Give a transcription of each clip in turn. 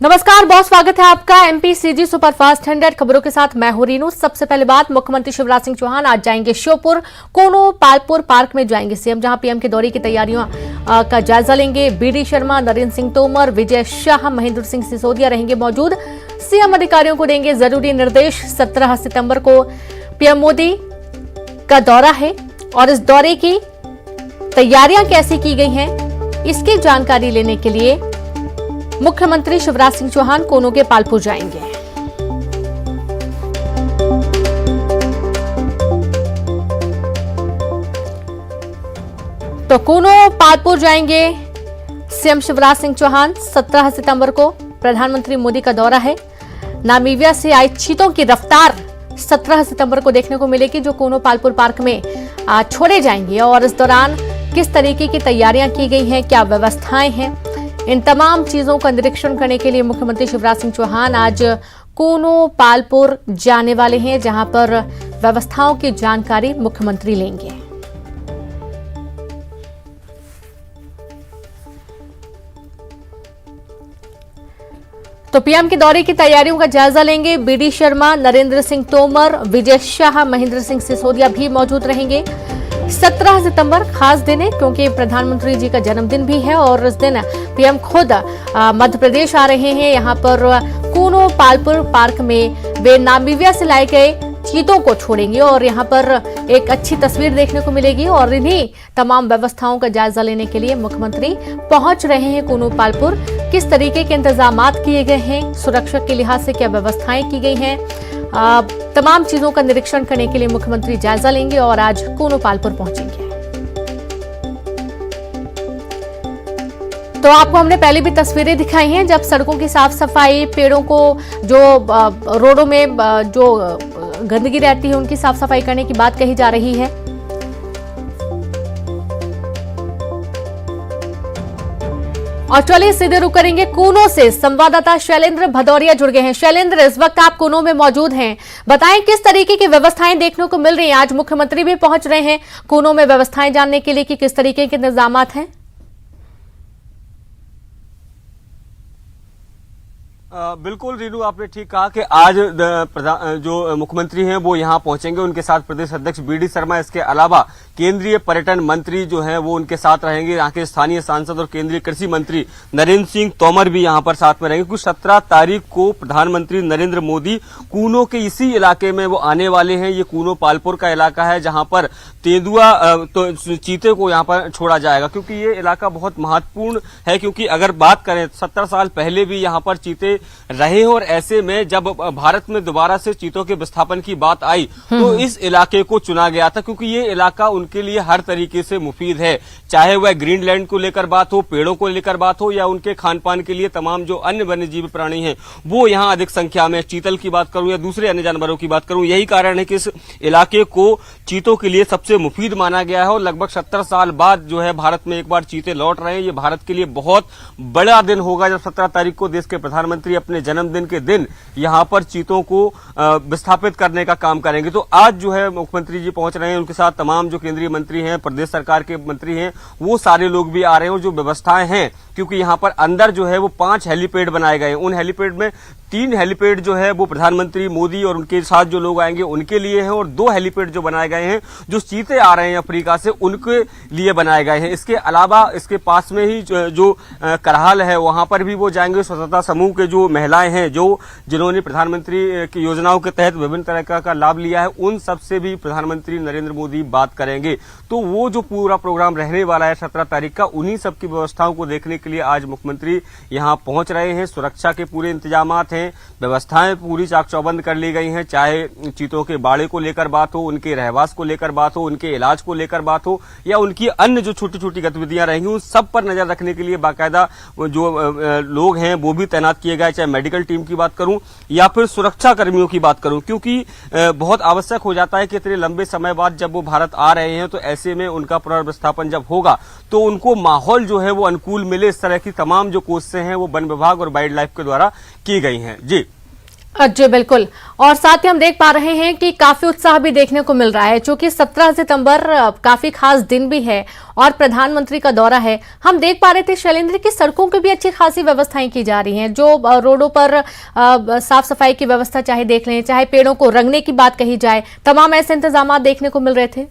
नमस्कार, बहुत स्वागत है आपका एमपीसीजी सुपरफास्ट 100 खबरों के साथ मैं हूं रीनू। सबसे पहले बात, मुख्यमंत्री शिवराज सिंह चौहान आज जाएंगे श्योपुर कोनो पालपुर पार्क में जाएंगे सीएम, जहां पीएम के दौरे की तैयारियों का जायजा लेंगे। बीडी शर्मा, नरेंद्र सिंह तोमर, विजय शाह, महेंद्र सिंह सिसोदिया रहेंगे मौजूद। सीएम अधिकारियों को देंगे जरूरी निर्देश। 17 सितंबर को पीएम मोदी का दौरा है और इस दौरे की तैयारियां कैसे की गई हैं, इसकी जानकारी लेने के लिए मुख्यमंत्री शिवराज सिंह चौहान कोनो के पालपुर जाएंगे। तो कोनो पालपुर जाएंगे सीएम शिवराज सिंह चौहान। 17 सितंबर को प्रधानमंत्री मोदी का दौरा है। नामीबिया से आई चीतों की रफ्तार 17 सितंबर को देखने को मिलेगी, जो कोनो पालपुर पार्क में छोड़े जाएंगे। और इस दौरान किस तरीके की तैयारियां की गई हैं, क्या व्यवस्थाएं हैं, इन तमाम चीजों का निरीक्षण करने के लिए मुख्यमंत्री शिवराज सिंह चौहान आज कोनो पालपुर जाने वाले हैं, जहां पर व्यवस्थाओं की जानकारी मुख्यमंत्री लेंगे। तो पीएम के दौरे की तैयारियों का जायजा लेंगे। बीडी शर्मा, नरेंद्र सिंह तोमर, विजय शाह, महेंद्र सिंह सिसोदिया भी मौजूद रहेंगे। 17 सितंबर खास दिन है, क्योंकि प्रधानमंत्री जी का जन्मदिन भी है और इस दिन पीएम खुद मध्य प्रदेश आ रहे हैं। यहां पर कोनो पालपुर पार्क में वे नामीबिया से लाए गए चीतों को छोड़ेंगे और यहां पर एक अच्छी तस्वीर देखने को मिलेगी। और इन्हीं तमाम व्यवस्थाओं का जायजा लेने के लिए मुख्यमंत्री पहुंच रहे हैं कोनो पालपुर। किस तरीके के इंतजामात किए गए हैं, सुरक्षा के लिहाज से क्या व्यवस्थाएं की गई हैं, तमाम चीजों का निरीक्षण करने के लिए मुख्यमंत्री जायजा लेंगे और आज कोनो पालपुर पहुंचेंगे। तो आपको हमने पहले भी तस्वीरें दिखाई हैं, जब सड़कों की साफ सफाई, पेड़ों को जो रोडों में जो गंदगी रहती है उनकी साफ सफाई करने की बात कही जा रही है। और चलिए सीधे रुक करेंगे कोनो से। संवाददाता शैलेंद्र भदौरिया जुड़ गए हैं। शैलेंद्र, इस वक्त आप कोनो में मौजूद हैं, बताएं किस तरीके की व्यवस्थाएं देखने को मिल रही हैं। आज मुख्यमंत्री भी पहुंच रहे हैं कोनो में व्यवस्थाएं जानने के लिए कि किस तरीके के इंतजामात हैं। बिल्कुल रीनू, आपने ठीक कहा कि आज जो मुख्यमंत्री हैं वो यहां पहुंचेंगे। उनके साथ प्रदेश अध्यक्ष बीडी शर्मा, इसके अलावा केंद्रीय पर्यटन मंत्री जो हैं वो उनके साथ रहेंगे। यहाँ के स्थानीय सांसद और केंद्रीय कृषि मंत्री नरेंद्र सिंह तोमर भी यहां पर साथ में रहेंगे। कुछ 17 तारीख को प्रधानमंत्री नरेंद्र मोदी कूनो के इसी इलाके में वो आने वाले हैं। ये कूनो पालपुर का इलाका है, जहां पर तेंदुआ तो चीते को यहाँ पर छोड़ा जाएगा, क्योंकि ये इलाका बहुत महत्वपूर्ण है। क्योंकि अगर बात करें 70 साल पहले भी यहाँ पर चीते रहे और ऐसे में जब भारत में दोबारा से चीतों के विस्थापन की बात आई तो इस इलाके को चुना गया था, क्योंकि ये इलाका उनके लिए हर तरीके से मुफीद है। चाहे वह ग्रीनलैंड को लेकर बात हो, पेड़ों को लेकर बात हो, या उनके खान पान के लिए तमाम जो अन्य वन्यजीव प्राणी हैं वो यहाँ अधिक संख्या में, चीतल की बात करूं या दूसरे अन्य जानवरों की बात करूं, यही कारण है कि इस इलाके को चीतों के लिए सबसे मुफीद माना गया है। और लगभग 70 साल बाद जो है भारत में एक बार चीते लौट रहे हैं। ये भारत के लिए बहुत बड़ा दिन होगा जब 17 तारीख को देश के प्रधानमंत्री अपने जन्मदिन के दिन यहां पर चीतों को विस्थापित करने का काम करेंगे। तो आज जो है मुख्यमंत्री जी पहुंच रहे हैं, उनके साथ तमाम जो केंद्रीय मंत्री हैं, प्रदेश सरकार के मंत्री हैं, वो सारे लोग भी आ रहे हैं। और जो व्यवस्थाएं हैं, क्योंकि यहां पर अंदर जो है वो 5 हेलीपैड बनाए गए हैं। उन हेलीपैड में 3 हेलीपैड जो है वो प्रधानमंत्री मोदी और उनके साथ जो लोग आएंगे उनके लिए हैं, और 2 हेलीपैड जो बनाए गए हैं जो चीते आ रहे हैं अफ्रीका से उनके लिए बनाए गए हैं। इसके अलावा इसके पास में ही जो करहाल है वहां पर भी वो जाएंगे। स्वतंत्रता समूह के जो महिलाएं हैं जिन्होंने प्रधानमंत्री की योजनाओं के तहत विभिन्न तरह का लाभ लिया है, उन सबसे भी प्रधानमंत्री नरेंद्र मोदी बात करेंगे। तो वो जो पूरा प्रोग्राम रहने वाला है 17 तारीख का, उन्हीं सबकी व्यवस्थाओं को देखने के लिए आज मुख्यमंत्री यहां पहुंच रहे हैं। सुरक्षा के पूरे इंतजामात हैं, व्यवस्थाएं पूरी चाक चौबंद कर ली गई हैं। चाहे चीतों के बाड़े को लेकर बात हो, उनके रहवास को लेकर बात हो, उनके इलाज को लेकर बात हो, या उनकी अन्य जो छोटी छोटी गतिविधियां रहेंगी उन सब पर नजर रखने के लिए बाकायदा जो लोग हैं वो भी तैनात किए गए। चाहे मेडिकल टीम की बात करूं या फिर सुरक्षा कर्मियों की बात करूं, क्योंकि बहुत आवश्यक हो जाता है कि इतने लंबे समय बाद जब वो भारत आ रहे हैं तो ऐसे में उनका पुनर्विस्थापन जब होगा तो उनको माहौल जो है वो अनुकूल मिले। इस तरह की तमाम जो कोशिशें हैं वो वन विभाग और वाइल्ड लाइफ के द्वारा की गई हैं। जी जी बिल्कुल। और साथ ही हम देख पा रहे हैं कि काफी उत्साह भी देखने को मिल रहा है, क्योंकि 17 सितंबर काफी खास दिन भी है और प्रधानमंत्री का दौरा है। हम देख पा रहे थे शैलेंद्र की सड़कों की भी अच्छी खासी व्यवस्थाएं की जा रही हैं, जो रोडों पर साफ सफाई की व्यवस्था चाहे देख लें, चाहे पेड़ों को रंगने की बात कही जाए, तमाम ऐसे इंतजाम देखने को मिल रहे थे।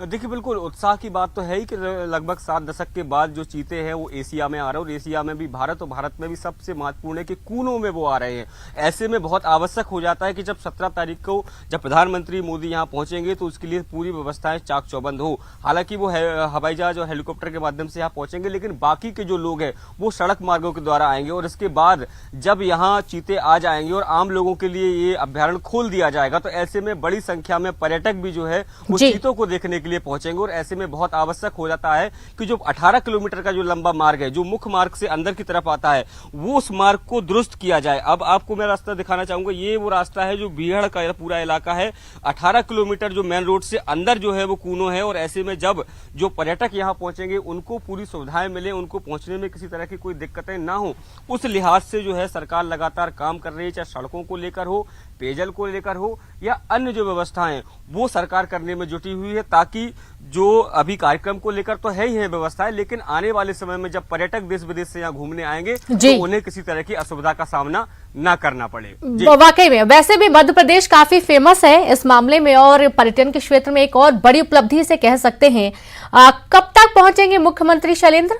देखिए, बिल्कुल उत्साह की बात तो है ही कि लगभग 7 दशक के बाद जो चीते हैं वो एशिया में आ रहे हैं, और एशिया में भी भारत, और भारत में भी सबसे महत्वपूर्ण है कि कोनों में वो आ रहे हैं। ऐसे में बहुत आवश्यक हो जाता है कि जब 17 तारीख को जब प्रधानमंत्री मोदी यहाँ पहुंचेंगे तो उसके लिए पूरी व्यवस्थाएं चाक चौबंद हो। हालांकि वो हवाई जहाज और हेलीकॉप्टर के माध्यम से यहाँ पहुंचेंगे, लेकिन बाकी के जो लोग हैं वो सड़क मार्गों के द्वारा आएंगे, और इसके बाद जब यहाँ चीते आ जाएंगे और आम लोगों के लिए ये अभ्यारण्य खोल दिया जाएगा, तो ऐसे में बड़ी संख्या में पर्यटक भी जो है वो चीतों को देखने के लिए पहुंचेंगे। और ऐसे में बहुत आवश्यक हो जाता है कि जो 18 किलोमीटर का जो लंबा मार्ग है, जो मुख्य मार्ग से अंदर की तरफ आता है, वो उस मार्ग को दुरुस्त किया जाए। अब आपको मैं रास्ता दिखाना चाहूंगा। ये वो रास्ता है जो बीहड़ का पूरा इलाका है। 18 किलोमीटर जो मेन रोड से अंदर जो है वो कूनो है, और ऐसे में जब जो पर्यटक यहाँ पहुंचेंगे उनको पूरी सुविधाएं मिले, उनको पहुंचने में किसी तरह की कोई दिक्कतें ना हो, उस लिहाज से जो है सरकार लगातार काम कर रही है। चाहे सड़कों को लेकर हो, पेयजल को लेकर हो, या अन्य जो व्यवस्थाएं वो सरकार करने में जुटी हुई है, ताकि जो अभी कार्यक्रम को लेकर तो है ही है व्यवस्थाएं, लेकिन आने वाले समय में जब पर्यटक देश विदेश से यहाँ घूमने आएंगे तो उन्हें किसी तरह की असुविधा का सामना ना करना पड़े। वाकई में वैसे भी मध्य प्रदेश काफी फेमस है इस मामले में, और पर्यटन के क्षेत्र में एक और बड़ी उपलब्धि से कह सकते हैं। कब तक पहुंचेंगे मुख्यमंत्री शैलेंद्र?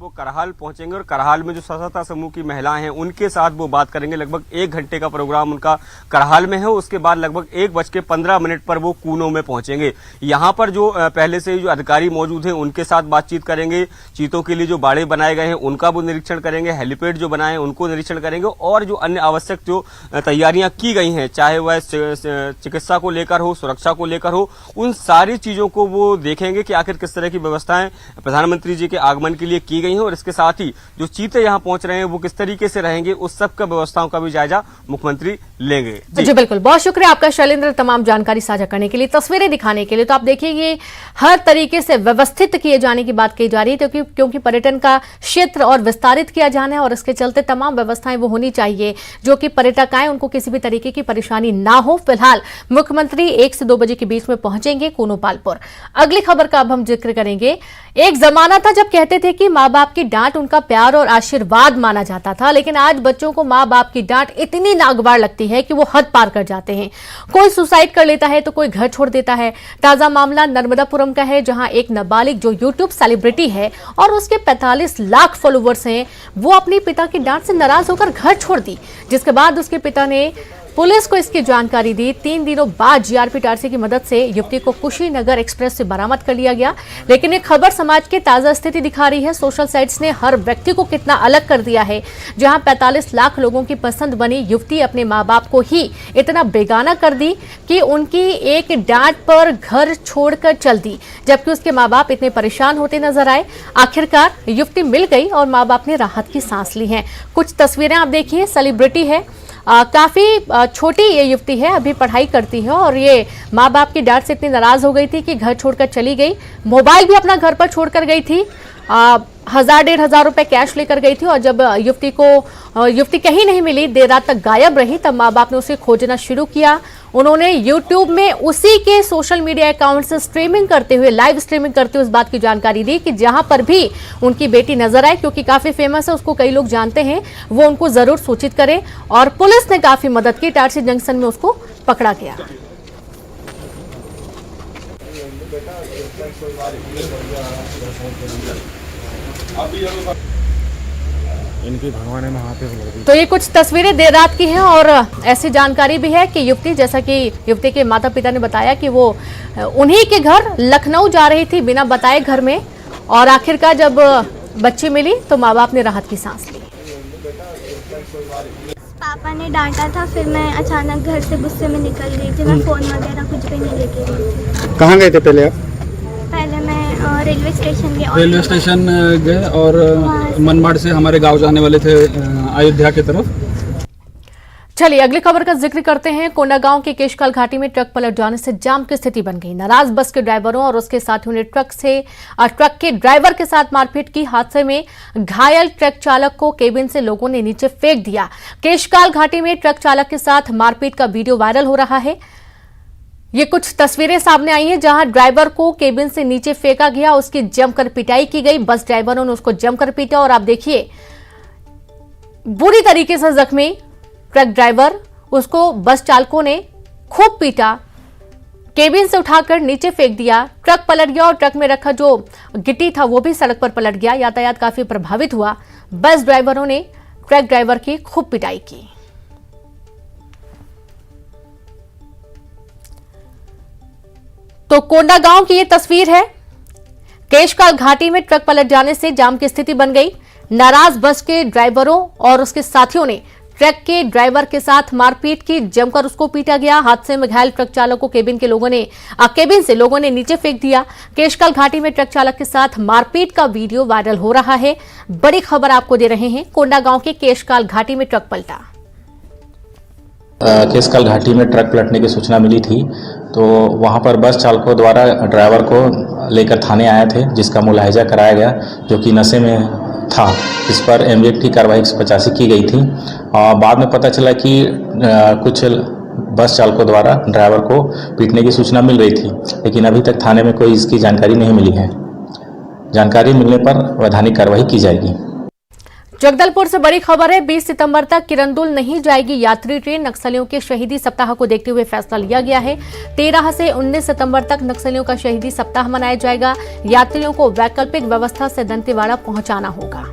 वो करहाल पहुंचेंगे, और करहाल में जो स्वच्छता समूह की महिलाएं हैं उनके साथ वो बात करेंगे। लगभग 1 घंटे का प्रोग्राम उनका करहाल में है। उसके बाद लगभग 1:15 पर वो कूनो में पहुंचेंगे। यहाँ पर जो पहले से जो अधिकारी मौजूद हैं उनके साथ बातचीत करेंगे। चीतों के लिए जो बाड़े बनाए गए हैं उनका वो निरीक्षण करेंगे, हेलीपैड जो बनाए हैं उनको निरीक्षण करेंगे, और जो अन्य आवश्यक जो तैयारियां की गई हैं, चाहे वह चिकित्सा को लेकर हो, सुरक्षा को लेकर हो, उन सारी चीजों को वो देखेंगे कि आखिर किस तरह की व्यवस्थाएं प्रधानमंत्री जी के आगमन के लिए की गई हैं, और इसके साथ ही जो चीते यहाँ पहुंच रहे हैं वो किस तरीके से रहेंगे, उस सब का व्यवस्थाओं का भी जायजा मुख्यमंत्री लेंगे। जी बिल्कुल, बहुत शुक्रिया आपका शैलेंद्र, तमाम जानकारी साझा करने के लिए, तस्वीरें दिखाने के लिए। तो आप देखिए, ये हर तरीके से व्यवस्थित किए जाने की बात कही जा रही है, क्योंकि पर्यटन का क्षेत्र और विस्तारित किया जाना है, और इसके चलते तमाम व्यवस्थाएं वो होनी चाहिए जो कि पर्यटक आए उनको किसी भी तरीके की परेशानी ना हो। फिलहाल मुख्यमंत्री 1 से 2 बजे के बीच में पहुंचेंगे कोनोपालपुर। अगली खबर का अब हम जिक्र करेंगे। एक जमाना था जब कहते थे कि माँ बाप की डांट उनका प्यार और आशीर्वाद माना जाता था, लेकिन आज बच्चों को माँ बाप की डांट इतनी नागवार लगती है कि वो हद पार कर जाते हैं। कोई सुसाइड कर लेता है तो कोई घर छोड़ देता है। ताजा मामला नर्मदापुरम का है, जहां एक नाबालिग जो यूट्यूब सेलिब्रिटी है और उसके 45 लाख फॉलोवर्स हैं, वो अपने पिता की डांट से नाराज होकर घर छोड़ दी, जिसके बाद उसके पिता ने पुलिस को इसकी जानकारी दी। 3 दिनों बाद जीआरपी टारसी की मदद से युवती को कुशीनगर एक्सप्रेस से बरामद कर लिया गया। लेकिन ये खबर समाज की ताजा स्थिति दिखा रही है। सोशल साइट्स ने हर व्यक्ति को कितना अलग कर दिया है। जहां 45 लाख लोगों की पसंद बनी युवती अपने माँ बाप को ही इतना बेगाना कर दी कि उनकी एक डांट पर घर छोड़कर चल दी, जबकि उसके माँ बाप इतने परेशान होते नजर आए। आखिरकार युवती मिल गई और माँ बाप ने राहत की सांस ली है। कुछ तस्वीरें आप देखिए। सेलिब्रिटी है, काफी छोटी ये युवती है, अभी पढ़ाई करती है, और ये माँ बाप की डांट से इतनी नाराज हो गई थी कि घर छोड़कर चली गई। मोबाइल भी अपना घर पर छोड़कर गई थी। 1000-1500 रुपए कैश लेकर गई थी, और जब युवती कहीं नहीं मिली, देर रात तक गायब रही, तब माँ बाप ने उसे खोजना शुरू किया। उन्होंने यूट्यूब में उसी के सोशल मीडिया अकाउंट से लाइव स्ट्रीमिंग करते हुए इस बात की जानकारी दी कि जहां पर भी उनकी बेटी नजर आए, क्योंकि काफी फेमस है, उसको कई लोग जानते हैं, वो उनको जरूर सूचित करें। और पुलिस ने काफी मदद की। टारसी जंक्शन में उसको पकड़ा गया। इनकी भगवान में हाथ पे। तो ये कुछ तस्वीरें देर रात की हैं, और ऐसी जानकारी भी है कि युवती, जैसा कि युवती के माता पिता ने बताया कि वो उन्हीं के घर लखनऊ जा रही थी बिना बताए घर में, और आखिरकार जब बच्ची मिली तो माँ बाप ने राहत की सांस ली। पापा ने डांटा था, फिर मैं अचानक घर से गुस्से में निकल गई थी। मैं फोन वगैरह कुछ भी नहीं लेके गई थी। कहाँ गए थे पहले आप? पहले मैं रेलवे स्टेशन गई। रेलवे स्टेशन गए और मनमाड़ से हमारे गांव जाने वाले थे अयोध्या की तरफ। चलिए अगली खबर का जिक्र करते हैं। कोंडागांव के केशकाल घाटी में ट्रक पलट जाने से जाम की स्थिति बन गई। नाराज बस के ड्राइवरों और उसके साथियों ने ट्रक के ड्राइवर के साथ मारपीट की। हादसे में घायल ट्रक चालक को केबिन से लोगों ने नीचे फेंक दिया। केशकाल घाटी में ट्रक चालक के साथ मारपीट का वीडियो वायरल हो रहा है। ये कुछ तस्वीरें सामने आई हैं जहां ड्राइवर को केबिन से नीचे फेंका गया, उसकी जमकर पिटाई की गई। बस ड्राइवरों ने उसको जमकर पीटा और आप देखिए बुरी तरीके से जख्मी ट्रक ड्राइवर, उसको बस चालकों ने खूब पीटा, केबिन से उठाकर नीचे फेंक दिया। ट्रक पलट गया और ट्रक में रखा जो गिट्टी था वो भी सड़क पर पलट गया। यातायात काफी प्रभावित हुआ। बस ड्राइवरों ने ट्रक ड्राइवर की खूब पिटाई की। तो कोंडागांव की ये तस्वीर है। केशकाल घाटी में ट्रक पलट जाने से जाम की स्थिति बन गई। नाराज बस के ड्राइवरों और उसके साथियों ने ट्रक के ड्राइवर के साथ मारपीट की, जमकर उसको पीटा गया। हादसे में घायल ट्रक चालक को केबिन से लोगों ने नीचे फेंक दिया। केशकाल घाटी में ट्रक चालक के साथ मारपीट का वीडियो वायरल हो रहा है। बड़ी खबर आपको दे रहे हैं। कोंडागांव के केशकाल घाटी में ट्रक पलटा। केशकाल घाटी में ट्रक पलटने की सूचना मिली थी, तो वहां पर बस चालकों द्वारा ड्राइवर को लेकर थाने आए थे, जिसका मुलाहिजा कराया गया, जो कि नशे में था। इस पर एमजेड की कार्रवाई 185 की गई थी। और बाद में पता चला कि कुछ बस चालकों द्वारा ड्राइवर को पीटने की सूचना मिल रही थी, लेकिन अभी तक थाने में कोई इसकी जानकारी नहीं मिली है। जानकारी मिलने पर वैधानिक कार्रवाई की जाएगी। जगदलपुर से बड़ी खबर है। 20 सितंबर तक किरंदुल नहीं जाएगी यात्री ट्रेन। नक्सलियों के शहीदी सप्ताह को देखते हुए फैसला लिया गया है। 13 से 19 सितंबर तक नक्सलियों का शहीदी सप्ताह मनाया जाएगा। यात्रियों को वैकल्पिक व्यवस्था से दंतेवाड़ा पहुंचाना होगा।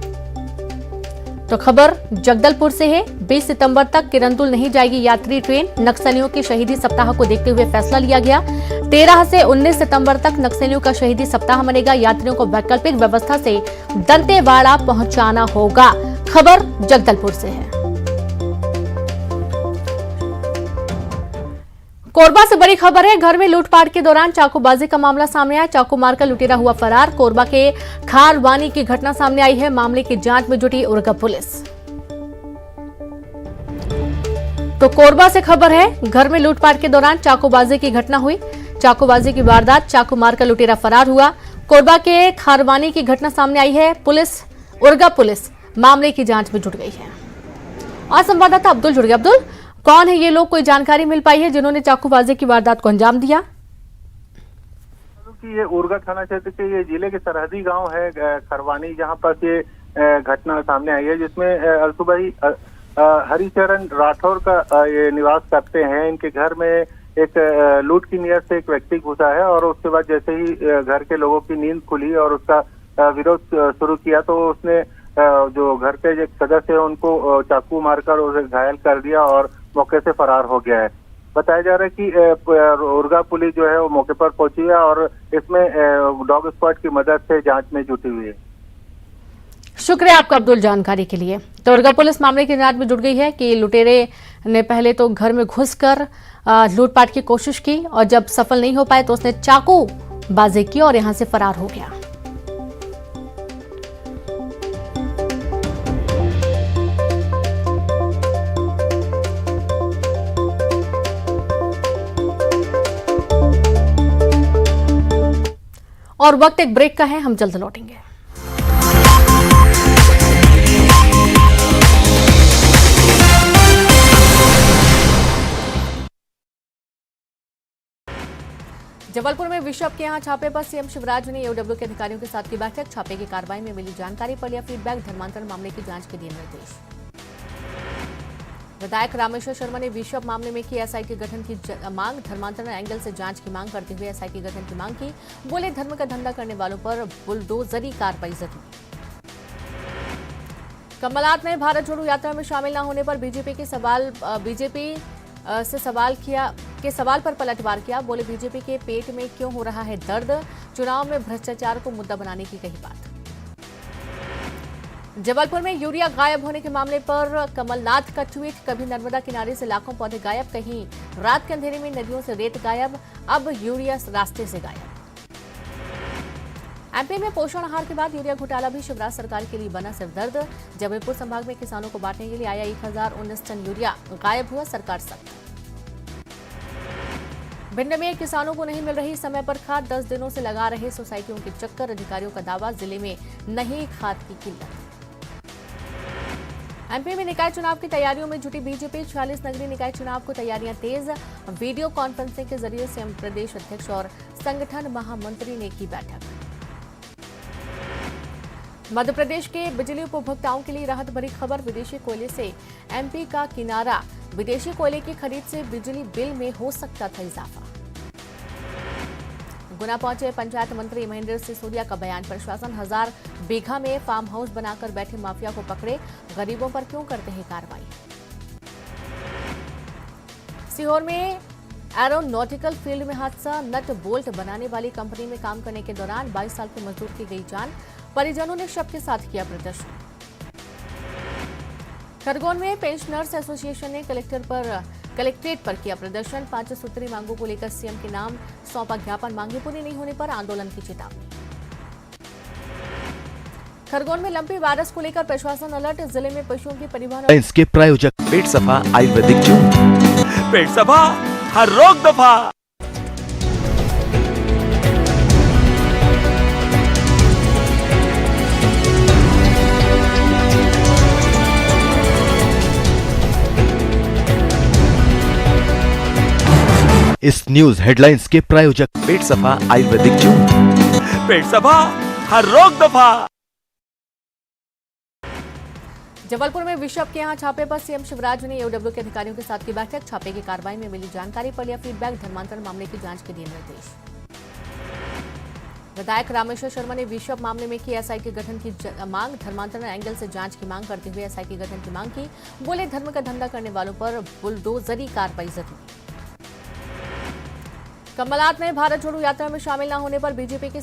तो खबर जगदलपुर से है। 20 सितंबर तक किरंदुल नहीं जाएगी यात्री ट्रेन। नक्सलियों के शहीदी सप्ताह को देखते हुए फैसला लिया गया। 13 से 19 सितंबर तक नक्सलियों का शहीदी सप्ताह मनेगा। यात्रियों को वैकल्पिक व्यवस्था से दंतेवाड़ा पहुंचाना होगा। खबर जगदलपुर से है। कोरबा से बड़ी खबर है। घर में लूटपाट के दौरान चाकूबाजी का मामला सामने आया। चाकू मारकर लुटेरा हुआ फरार। कोरबा के खारवानी की घटना सामने आई है। मामले की जांच में जुटी उरगा पुलिस। तो कोरबा से खबर है। घर में लूटपाट के दौरान चाकूबाजी की घटना हुई। चाकूबाजी की वारदात, चाकू मारकर लुटेरा फरार हुआ। कोरबा के खारवानी की घटना सामने आई है। उरगा पुलिस मामले की जांच में जुट गई है। और संवाददाता अब्दुल जुड़ गया। अब्दुल, कौन है ये लोग? कोई जानकारी मिल पाई है जिन्होंने चाकूबाजी की वारदात को अंजाम दिया? ये उरगा थाना क्षेत्र के ये जिले के सरहदी गांव है खरवानी, जहां पर ये घटना सामने आई है, जिसमें सुबह ही हरिचरण राठौर का ये निवास करते हैं। इनके घर में एक लूट की नीयत से एक व्यक्ति घुसा है और उसके बाद जैसे ही घर के लोगों की नींद खुली और उसका विरोध शुरू किया, तो उसने जो घर के एक सदस्य है उनको चाकू मारकर उसे घायल कर दिया और मौके से फरार हो गया है। बताया जा रहा है कि उरगा पुलिस जो है वो मौके पर पहुंची है और इसमें डॉग स्क्वाड की मदद से जांच में जुटी हुई है। शुक्रिया आपका अब्दुल जानकारी के लिए। तो उरगा पुलिस मामले की जांच में जुट गई है कि लुटेरे ने पहले तो घर में घुसकर लूटपाट की कोशिश की और जब सफल नहीं हो पाए तो उसने चाकू बाजी की और यहां से फरार हो गया। और वक्त एक ब्रेक का है, हम जल्द लौटेंगे। जबलपुर में बिशप के यहां छापे पर सीएम शिवराज ने एओडब्ल्यू के अधिकारियों के साथ की बैठक। छापे की कार्रवाई में मिली जानकारी पर लिया फीडबैक। धर्मांतरण मामले की जांच के दिए निर्देश। विधायक रामेश्वर शर्मा ने बिशप मामले में की एसआईटी गठन की मांग। धर्मांतरण एंगल से जांच की मांग करते हुए एसआईटी गठन की मांग की। बोले धर्म का धंधा करने वालों पर बुलडोजरी कार्रवाई जरूरी। कमलनाथ ने भारत जोड़ो यात्रा में शामिल न होने पर बीजेपी से सवाल पर पलटवार किया। बोले बीजेपी के पेट में क्यों हो रहा है दर्द। चुनाव में भ्रष्टाचार को मुद्दा बनाने की कही बात। जबलपुर में यूरिया गायब होने के मामले पर कमलनाथ का ट्वीट। कभी नर्मदा किनारे से लाखों पौधे गायब, कहीं रात के अंधेरे में नदियों से रेत गायब, अब यूरिया रास्ते से गायब। एमपी में पोषण आहार के बाद यूरिया घोटाला भी शिवराज सरकार के लिए बना सिरदर्द। जबलपुर संभाग में किसानों को बांटने के लिए आया 1019 टन यूरिया, गायब हुआ सरकार सख्त। भिंड में किसानों को नहीं मिल रही समय पर खाद, 10 दिनों से लगा रहे सोसाइटियों के चक्कर, अधिकारियों का दावा जिले में नहीं खाद की किल्लत। एमपी में निकाय चुनाव की तैयारियों में जुटी बीजेपी, 46 नगरीय निकाय चुनाव को तैयारियां तेज। वीडियो कॉन्फ्रेंसिंग के जरिए सीएम प्रदेश अध्यक्ष और संगठन महामंत्री ने की बैठक। मध्य प्रदेश के बिजली उपभोक्ताओं के लिए राहत भरी खबर, विदेशी कोयले से एमपी का किनारा, विदेशी कोयले की खरीद से बिजली बिल में हो सकता था इजाफा। गुना पहुंचे पंचायत मंत्री महेंद्र सिसोदिया का बयान, प्रशासन 1000 बीघा में फार्म हाउस बनाकर बैठे माफिया को पकड़े, गरीबों पर क्यों करते हैं कार्रवाई। सीहोर में एरोनॉटिकल फील्ड में हादसा, नट बोल्ट बनाने वाली कंपनी में काम करने के दौरान 22 साल के मजदूर की गई जान, परिजनों ने शव के साथ किया प्रदर्शन। खरगोन में पेंशनर्स एसोसिएशन ने कलेक्ट्रेट पर किया प्रदर्शन, 5 सूत्री मांगों को लेकर सीएम के नाम सौंपा ज्ञापन, मांगे पूरी नहीं होने पर आंदोलन की चेतावनी। खरगोन में लंपी वायरस को लेकर प्रशासन अलर्ट, जिले में पशुओं की परिवहन इसके प्रायोजक पेट सफा आयुर्वेदिक जून, पेट सफा हर रोग दफा। इस न्यूज हेडलाइंस के प्रायोजक पेट सफा आयुर्वेदिक जून, पेट सफा हर रोग दफा। जबलपुर में बिशप के यहां छापे पर सीएम शिवराज ने एओडब्ल्यू के अधिकारियों के साथ की बैठक, छापे की कार्रवाई में मिली जानकारी पर लिया फीडबैक, धर्मांतरण मामले की जांच के दिए निर्देश। विधायक रामेश्वर शर्मा ने बिशप मामले में की एसआईटी गठन की मांग, धर्मांतरण एंगल से जांच की मांग करते हुए एसआईटी गठन की मांग की, बोले धर्म का धंधा करने वालों पर बुलडोजरी कार्रवाई जरूरी। कमलनाथ ने भारत जोड़ो यात्रा में शामिल न होने पर बीजेपी से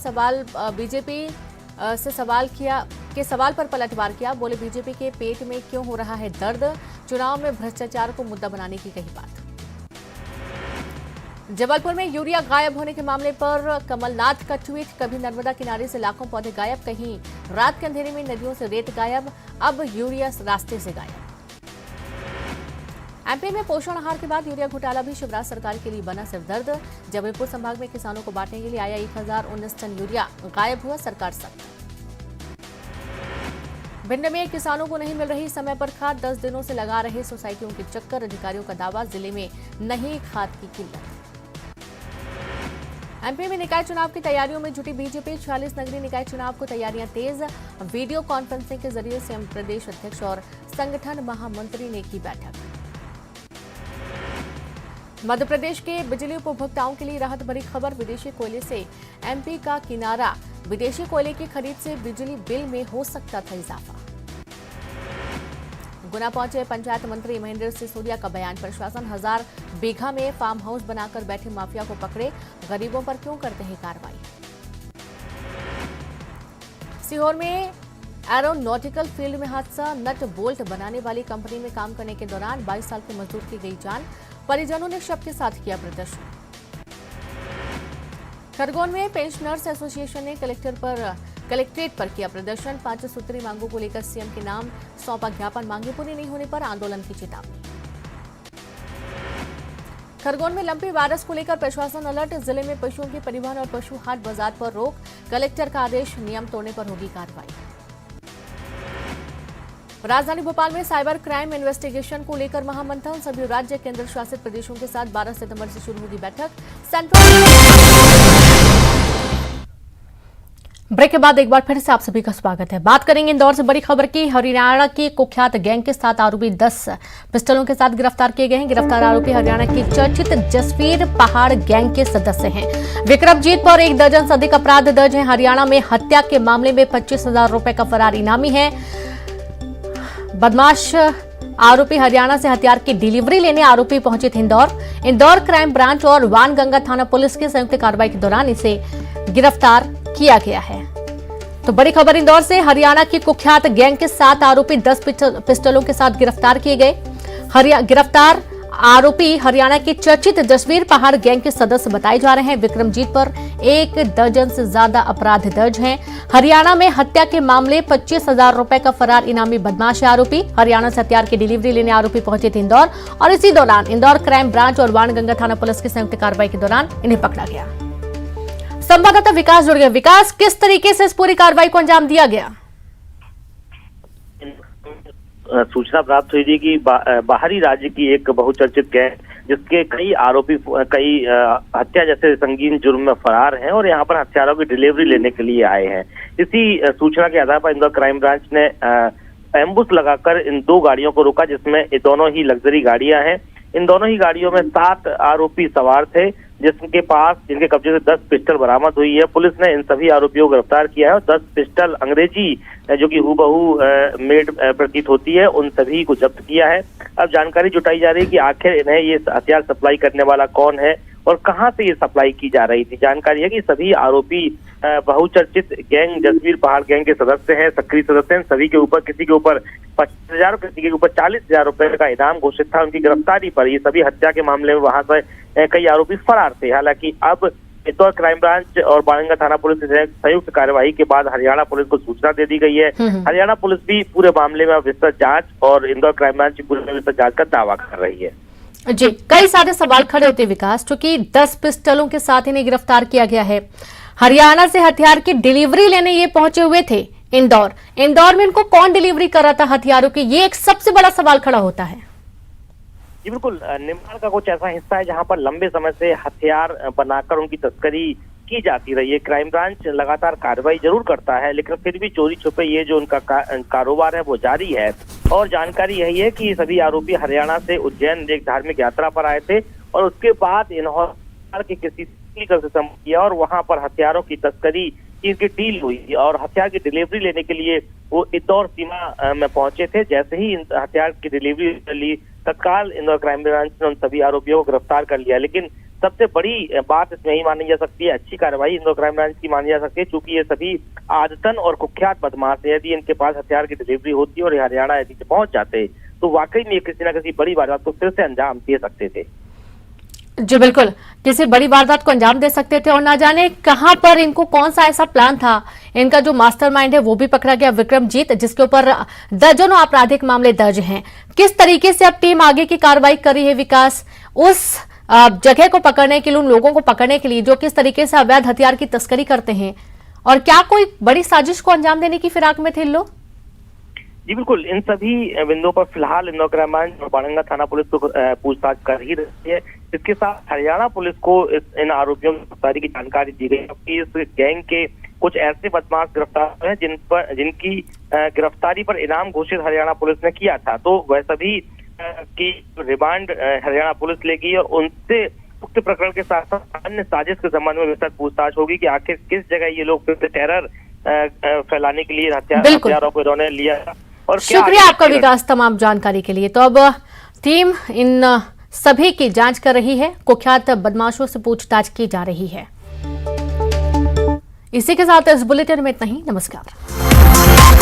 सवाल पर पलटवार किया, बोले बीजेपी के पेट में क्यों हो रहा है दर्द, चुनाव में भ्रष्टाचार को मुद्दा बनाने की कही बात। जबलपुर में यूरिया गायब होने के मामले पर कमलनाथ का ट्वीट, कभी नर्मदा किनारे से लाखों पौधे गायब, कहीं रात के अंधेरे में नदियों से रेत गायब, अब यूरिया रास्ते से गायब। एमपी में पोषण आहार के बाद यूरिया घोटाला भी शिवराज सरकार के लिए बना सिरदर्द। जबलपुर संभाग में किसानों को बांटने के लिए आया 1019 टन यूरिया, गायब हुआ सरकार सख्त। भिंड में किसानों को नहीं मिल रही समय पर खाद, 10 दिनों से लगा रहे सोसाइटियों के चक्कर, अधिकारियों का दावा जिले में नहीं खाद की किल्लत। एमपी में निकाय चुनाव की तैयारियों में जुटी बीजेपी, 46 नगरीय निकाय चुनाव को तैयारियां तेज। वीडियो कॉन्फ्रेंसिंग के जरिए सीएम प्रदेश अध्यक्ष और संगठन महामंत्री ने की बैठक। मध्य प्रदेश के बिजली उपभोक्ताओं के लिए राहत भरी खबर, विदेशी कोयले से एमपी का किनारा, विदेशी कोयले की खरीद से बिजली बिल में हो सकता था इजाफा। गुना पहुंचे पंचायत मंत्री महेंद्र सिसोदिया का बयान, प्रशासन 1000 बीघा में फार्म हाउस बनाकर बैठे माफिया को पकड़े, गरीबों पर क्यों करते हैं कार्रवाई। सीहोर में एरोनॉटिकल फील्ड में हादसा, नट बोल्ट बनाने वाली कंपनी में काम करने के दौरान 22 साल के मजदूर की गई जान, परिजनों ने शव के साथ किया प्रदर्शन। खरगोन में पेंशनर्स एसोसिएशन ने कलेक्ट्रेट पर किया प्रदर्शन, 5 सूत्री मांगों को लेकर सीएम के नाम सौंपा ज्ञापन, मांगे पूरी नहीं होने पर आंदोलन की चेतावनी। खरगोन में लंपी वायरस को लेकर प्रशासन अलर्ट, जिले में पशुओं की परिवहन और पशु हाट बाजार पर रोक, कलेक्टर का आदेश, नियम तोड़ने पर होगी कार्रवाई। राजधानी भोपाल में साइबर क्राइम इन्वेस्टिगेशन को लेकर महामंथन, सभी राज्य केंद्र शासित प्रदेशों के साथ 12 सितंबर से शुरू होगी बैठक। ब्रेक के बाद एक बार फिर से आप सभी का स्वागत है। बात करेंगे इंदौर से बड़ी खबर की। हरियाणा की कुख्यात गैंग के 7 आरोपी 10 पिस्टलों के साथ गिरफ्तार किए गए हैं। गिरफ्तार आरोपी हरियाणा की चर्चित जसवीर पहाड़ गैंग के सदस्य हैं। विक्रमजीत पर 1 दर्जन से अधिक अपराध दर्ज हैं। हरियाणा में हत्या के मामले में 25,000 रुपए का फरार इनामी है। बदमाश आरोपी हरियाणा से हथियार की डिलीवरी लेने आरोपी पहुंचे थे इंदौर क्राइम ब्रांच और वानगंगा थाना पुलिस की संयुक्त कार्रवाई के दौरान इसे गिरफ्तार किया गया है। तो बड़ी खबर इंदौर से, हरियाणा की कुख्यात गैंग के 7 आरोपी 10 पिस्टलों के साथ गिरफ्तार किए गए। गिरफ्तार आरोपी हरियाणा के चर्चित जसवीर पहाड़ गैंग के सदस्य बताए जा रहे हैं। विक्रमजीत पर 1 दर्जन से ज्यादा अपराध दर्ज हैं। हरियाणा में हत्या के मामले 25,000 रुपए का फरार इनामी बदमाश है आरोपी। हरियाणा से हथियार की डिलीवरी लेने आरोपी पहुंचे थे इंदौर और इसी दौरान इंदौर क्राइम ब्रांच और बाणगंगा थाना पुलिस की संयुक्त कार्रवाई के दौरान इन्हें पकड़ा गया। संवाददाता विकास जुड़ गए। विकास, किस तरीके से इस पूरी कार्रवाई को अंजाम दिया गया? सूचना प्राप्त हुई थी कि बाहरी राज्य की एक बहुचर्चित गैंग जिसके कई आरोपी कई हत्या जैसे संगीन जुर्म में फरार हैं और यहाँ पर हथियारों की डिलीवरी लेने के लिए आए हैं। इसी सूचना के आधार पर इंदौर क्राइम ब्रांच ने एम्बुश लगाकर इन 2 गाड़ियों को रोका, जिसमें दोनों ही लग्जरी गाड़ियां हैं। इन दोनों ही गाड़ियों में 7 आरोपी सवार थे, जिनके कब्जे से 10 पिस्टल बरामद हुई है। पुलिस ने इन सभी आरोपियों को गिरफ्तार किया है और 10 पिस्टल अंग्रेजी जो कि हूबहू मेड प्रतीत होती है, उन सभी को जब्त किया है। अब जानकारी जुटाई जा रही है कि आखिर इन्हें ये हथियार सप्लाई करने वाला कौन है और कहां से ये सप्लाई की जा रही थी। जानकारी है कि सभी आरोपी बहुचर्चित गैंग जसवीर पहाड़ गैंग के सदस्य हैं, सक्रिय सदस्य हैं। सभी के ऊपर किसी के ऊपर 25,000, किसी के ऊपर 40,000 रुपए का इनाम घोषित था। उनकी गिरफ्तारी पर ये सभी हत्या के मामले में वहां से कई आरोपी फरार थे। हालांकि अब इंदौर क्राइम ब्रांच और बाणगंगा थाना पुलिस की संयुक्त कार्यवाही के बाद हरियाणा पुलिस को सूचना दे दी गई है। हरियाणा पुलिस भी पूरे मामले में विस्तृत जांच और इंदौर क्राइम ब्रांच की पूरी विस्तृत जांच का दावा कर रही है। जी, कई सारे सवाल खड़े होते विकास, क्योंकि 10 पिस्टलों के साथ इन्हें गिरफ्तार किया गया है। हरियाणा से हथियार की डिलीवरी लेने ये पहुंचे हुए थे इंदौर में इनको कौन डिलीवरी कर रहा था हथियारों की, ये एक सबसे बड़ा सवाल खड़ा होता है। जी बिल्कुल, निमाड़ का कुछ ऐसा हिस्सा है जहां पर लंबे समय से हथियार बनाकर उनकी तस्करी की जाती रही है। क्राइम ब्रांच लगातार कार्रवाई जरूर करता है, लेकिन फिर भी चोरी छुपे ये जो उनका कारोबार है वो जारी है। और जानकारी यही है कि सभी आरोपी हरियाणा से उज्जैन एक धार्मिक यात्रा पर आए थे और उसके बाद इन्होंने किसी से संपर्क किया और वहां पर हथियारों की तस्करी की इनकी डील हुई और हथियार की डिलीवरी लेने के लिए वो इंदौर सीमा में पहुंचे थे। जैसे ही हथियार की डिलीवरी ली, तत्काल इंदौर क्राइम ब्रांच ने उन सभी आरोपियों को गिरफ्तार कर लिया। लेकिन सबसे बड़ी बात इसमें यही मानी जा सकती है, अच्छी कार्रवाई इंदौर क्राइम ब्रांच की मानी जा सकती है, क्योंकि ये सभी आदतन और कुख्यात बदमाश है। यदि इनके पास हथियार की डिलीवरी होती और ये हरियाणा यदि से पहुंच जाते तो वाकई में किसी न किसी बड़ी वारदात को फिर से अंजाम दे सकते थे। जी बिल्कुल, किसी बड़ी वारदात को अंजाम दे सकते थे और ना जाने कहां पर इनको कौन सा ऐसा प्लान था। इनका जो मास्टरमाइंड है वो भी पकड़ा गया, विक्रमजीत, जिसके ऊपर दर्जनों आपराधिक मामले दर्ज हैं। किस तरीके से अब टीम आगे की कार्रवाई कर रही है विकास, उस जगह को पकड़ने के लिए, उन लोगों को पकड़ने के लिए जो किस तरीके से अवैध हथियार की तस्करी करते हैं, और क्या कोई बड़ी साजिश को अंजाम देने की फिराक में थे लोग? जी बिल्कुल, इन सभी बिंदुओं पर फिलहाल इंदौर क्राइम ब्रांच और बाणगंगा थाना पुलिस को पूछताछ कर ही रही है। इसके साथ हरियाणा पुलिस को इन आरोपियों की गिरफ्तारी की जानकारी दी गई है कि इस गैंग के कुछ ऐसे बदमाश गिरफ्तार हैं जिनकी गिरफ्तारी पर इनाम घोषित हरियाणा पुलिस ने किया था। तो वह सभी की रिमांड हरियाणा पुलिस लेगी और उनसे उक्त प्रकरण के साथ साथ अन्य साजिश के संबंध में विस्तृत पूछताछ होगी कि आखिर किस जगह ये लोग फिर से टेरर फैलाने के लिए हथियारों को इन्होंने लिया। और शुक्रिया आपका विकास तमाम जानकारी के लिए। तो अब टीम इन सभी की जांच कर रही है, कुख्यात बदमाशों से पूछताछ की जा रही है। इसी के साथ इस बुलेटिन में इतना ही। नमस्कार।